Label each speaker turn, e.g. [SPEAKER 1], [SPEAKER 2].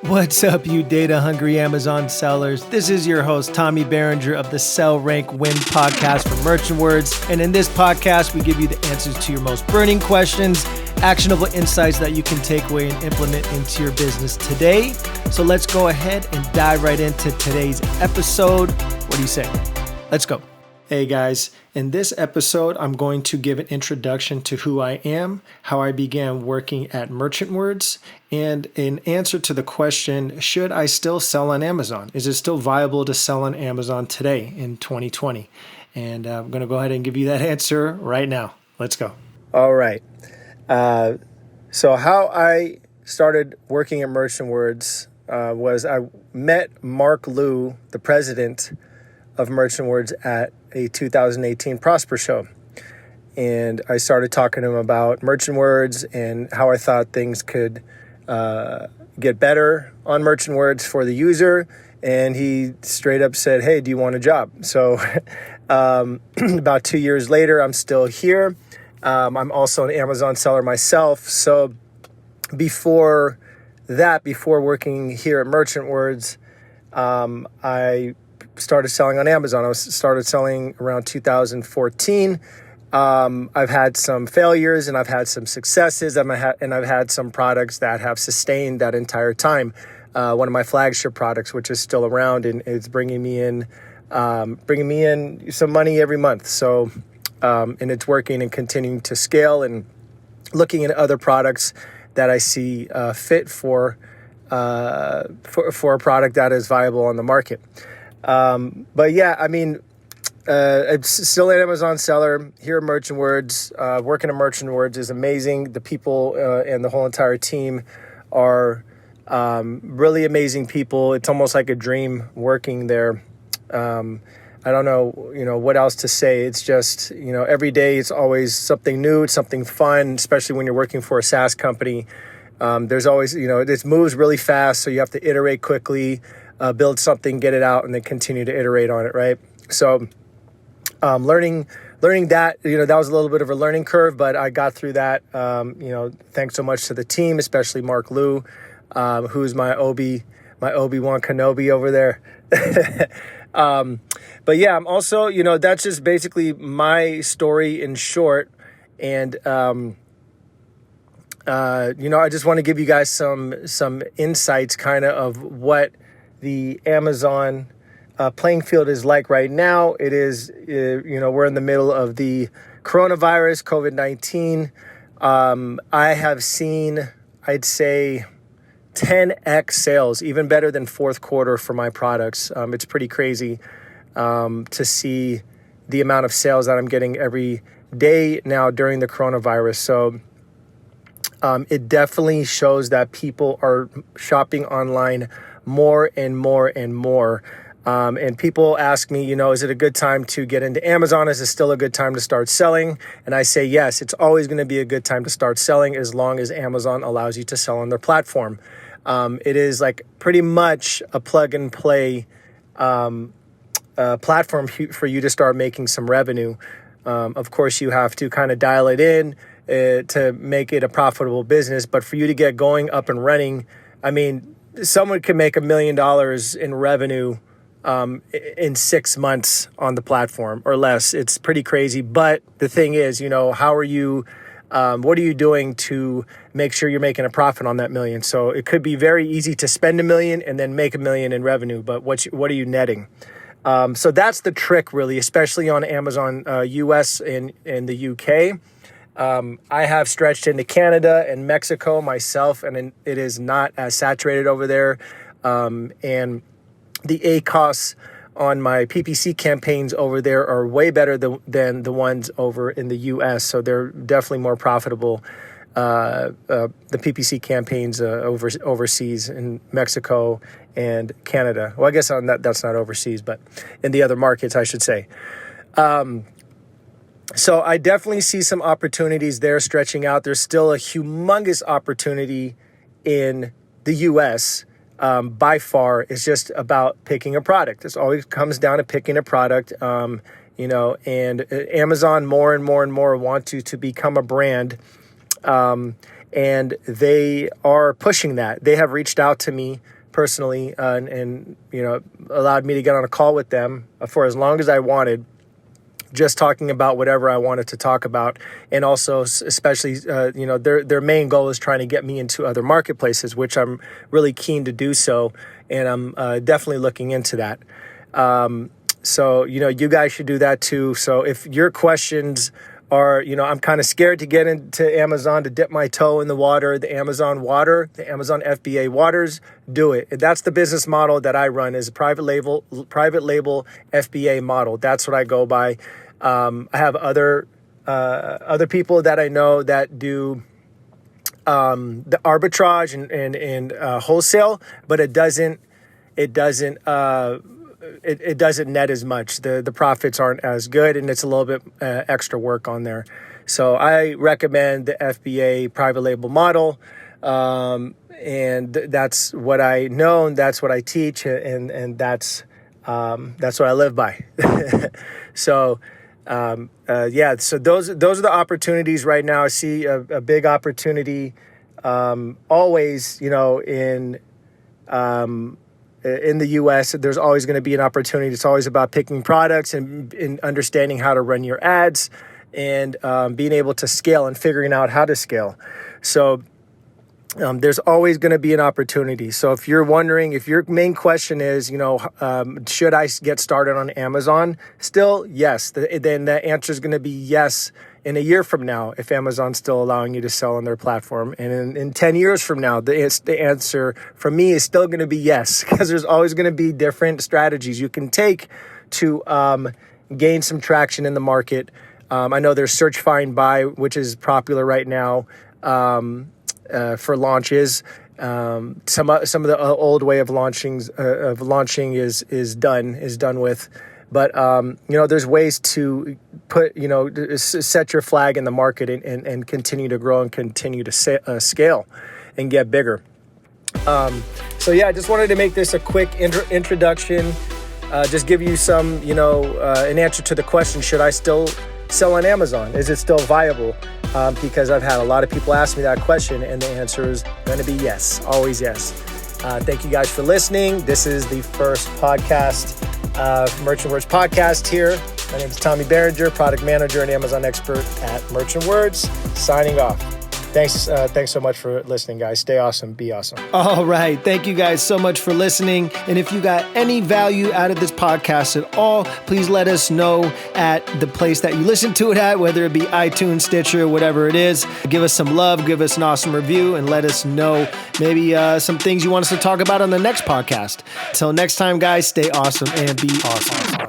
[SPEAKER 1] What's up, you data-hungry Amazon sellers? This is your host, Tommy Berenger of the Sell, Rank, Win podcast for Merchant Words. And in this podcast, we give you the answers to your most burning questions, actionable insights that you can take away and implement into your business today. So let's go ahead and dive right into today's episode. What do you say? Let's go. Hey guys, in this episode, I'm going to give an introduction to who I am, how I began working at Merchant Words, and an answer to the question, should I still sell on Amazon? Is it still viable to sell on Amazon today in 2020? And I'm going to go ahead and give you that answer right now. Let's go. All right. So how I started working at Merchant Words was I met Mark Liu, the president of Merchant Words, at a 2018 Prosper show. And I started talking to him about Merchant Words and how I thought things could get better on Merchant Words for the user. And he straight up said, hey, do you want a job? So about 2 years later, I'm still here. I'm also an Amazon seller myself. So before working here at Merchant Words, I started selling on Amazon. I started selling around 2014. I've had some failures and I've had some successes, and I've had some products that have sustained that entire time. One of my flagship products, which is still around and it's bringing me in some money every month. So, and it's working and continuing to scale, and looking at other products that I see fit for a product that is viable on the market. But yeah, I mean, I'm still an Amazon seller here at Merchant Words. Working at Merchant Words is amazing. The people and the whole entire team are really amazing people. It's almost like a dream working there. I don't know, what else to say. It's just, every day it's always something new. It's something fun, especially when you're working for a SaaS company. There's always, it moves really fast, so you have to iterate quickly. Build something, get it out, and then continue to iterate on it, right? So learning that, that was a little bit of a learning curve, but I got through that, thanks so much to the team, especially Mark Liu, who's my Obi-Wan Kenobi over there. But yeah, I'm also, that's just basically my story in short. And, I just want to give you guys some insights kind of what the Amazon playing field is like right now. It is, we're in the middle of the coronavirus, COVID-19. I have seen, I'd say, 10x sales, even better than fourth quarter for my products. It's pretty crazy to see the amount of sales that I'm getting every day now during the coronavirus. So it definitely shows that people are shopping online more and more and more. And people ask me, is it a good time to get into Amazon? Is it still a good time to start selling? And I say, yes, it's always going to be a good time to start selling as long as Amazon allows you to sell on their platform. It is like pretty much a plug and play platform for you to start making some revenue. Of course, you have to kind of dial it in to make it a profitable business. But for you to get going up and running, I mean, someone could make $1 million in revenue in 6 months on the platform or less. It's pretty crazy. But the thing is, how are you, what are you doing to make sure you're making a profit on that $1 million? So it could be very easy to spend $1 million and then make $1 million in revenue. But what are you netting? So that's the trick, really, especially on Amazon US and the UK. I have stretched into Canada and Mexico myself, and it is not as saturated over there. And the ACOS on my PPC campaigns over there are way better than the ones over in the US. So they're definitely more profitable. The PPC campaigns overseas in Mexico and Canada. Well, I guess that's not overseas, but in the other markets, I should say. So I definitely see some opportunities there stretching out. There's still a humongous opportunity in the US. By far, it's just about picking a product. It always comes down to picking a product. And Amazon more and more and more want you to become a brand. and they are pushing that. They have reached out to me personally and allowed me to get on a call with them for as long as I wanted, just talking about whatever I wanted to talk about. And also, especially, their main goal is trying to get me into other marketplaces, which I'm really keen to do so. And I'm definitely looking into that. So, you guys should do that too. So if your questions are, I'm kind of scared to get into Amazon, to dip my toe in the water, the Amazon FBA waters, do it. That's the business model that I run, is a private label FBA model. That's what I go by. I have other people that I know that do the arbitrage and wholesale, but it doesn't net as much. The profits aren't as good, and it's a little bit extra work on there. So I recommend the FBA private label model, and that's what I know, and that's what I teach, and that's what I live by. So so those are the opportunities right now. I see a big opportunity always, in the U.S., there's always going to be an opportunity. It's always about picking products and understanding how to run your ads and being able to scale and figuring out how to scale. So there's always going to be an opportunity. So if you're wondering, if your main question is, should I get started on Amazon? Still, yes. Then the answer is going to be yes in a year from now, if Amazon's still allowing you to sell on their platform. And in 10 years from now, the answer from me is still going to be yes, because there's always going to be different strategies you can take to gain some traction in the market. I know there's search, find, buy, which is popular right now for launches. Some of the old way of launching is done with. But, there's ways to set your flag in the market and continue to grow and continue to scale and get bigger. I just wanted to make this a quick introduction, just give you some, an answer to the question, should I still sell on Amazon? Is it still viable? Because I've had a lot of people ask me that question, and the answer is going to be yes, always yes. Thank you guys for listening. This is the first podcast, Merchant Words podcast here. My name is Tommy Berenger, product manager and Amazon expert at Merchant Words, signing off. Thanks so much for listening, guys. Stay awesome. Be awesome. All right. Thank you guys so much for listening. And if you got any value out of this podcast at all, please let us know at the place that you listen to it at, whether it be iTunes, Stitcher, whatever it is. Give us some love, give us an awesome review, and let us know maybe some things you want us to talk about on the next podcast. Until next time, guys, stay awesome and be awesome.